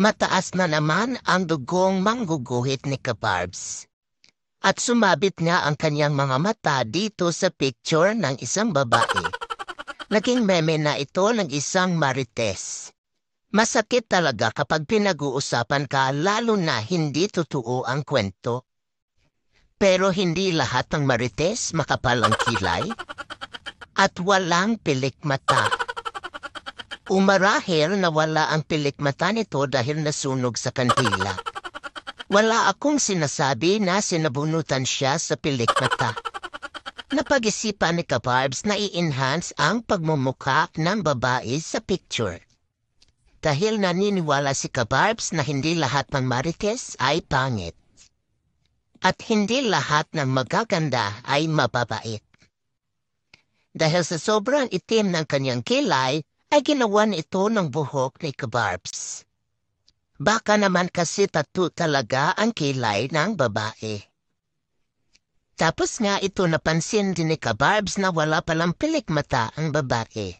Mataas na naman ang dugong mangguguhit ni Kabarbs. At sumabit nga ang kanyang mga mata dito sa picture ng isang babae. Naging meme na ito ng isang marites. Masakit talaga kapag pinag-uusapan ka lalo na hindi totoo ang kwento. Pero hindi lahat ng marites makapal ang kilay at walang pilik mata. Umarahil na wala ang pilik mata nito dahil nasunog sa kandila. Wala akong sinasabi na sinabunutan siya sa pilik mata. Napag-isipan ni Kabarbs na i-enhance ang pagmumukha ng babae sa picture. Dahil naniniwala si Kabarbs na hindi lahat ng marites ay pangit. At hindi lahat ng magaganda ay mababait. Dahil sa sobrang itim ng kanyang kilay, ay ginawan ito ng buhok ni Kabarbs. Baka naman kasi tattoo talaga ang kilay ng babae. Tapos nga ito napansin din ni Kabarbs na wala palang pilik mata ang babae.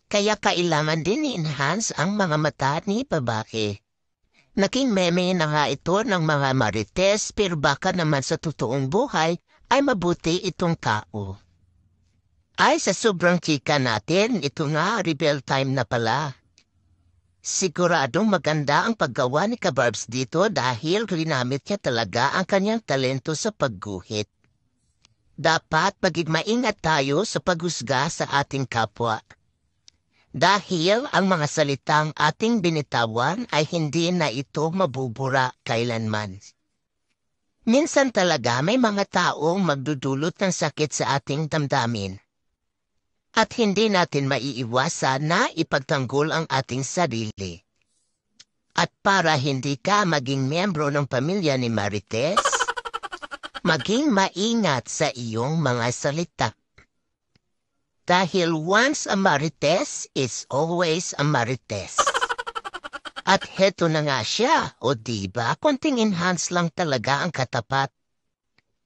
Kaya kailangan din i-enhance ang mga mata ni babae. Naging meme na nga ito ng mga marites pero baka naman sa totoong buhay ay mabuti itong tao. Ay sa sobrang chika natin, ito nga reveal time na pala. Siguradong maganda ang paggawa ni Kabarbs dito dahil ginamit niya talaga ang kanyang talento sa pagguhit. Dapat maging maingat tayo sa paghusga sa ating kapwa. Dahil ang mga salitang ating binitawan ay hindi na ito mabubura kailanman. Minsan talaga may mga taong magdudulot ng sakit sa ating damdamin. At hindi natin maiiwasan na ipagtanggol ang ating sarili. At para hindi ka maging miyembro ng pamilya ni Marites, maging maingat sa iyong mga salita. Dahil once a Marites is always a Marites. At heto na nga siya, o diba, konting enhance lang talaga ang katapat.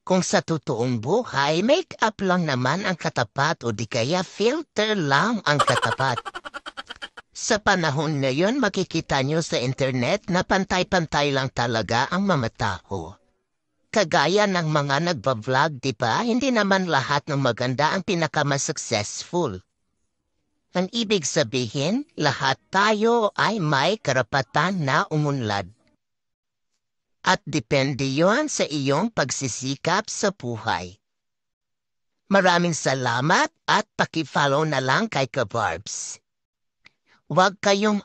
Kung sa totoong buhay, make-up lang naman ang katapat o di kaya filter lang ang katapat. Sa panahon ngayon, makikita nyo sa internet na pantay-pantay lang talaga ang mga tao. Kagaya ng mga nagbablog, di ba? Hindi naman lahat ng maganda ang pinakama-successful. Ang ibig sabihin, lahat tayo ay may karapatan na umunlad. At depende yon sa iyong pagsisikap sa buhay. Maraming salamat at paki-follow na lang kay Kabarbs. Huwag kayong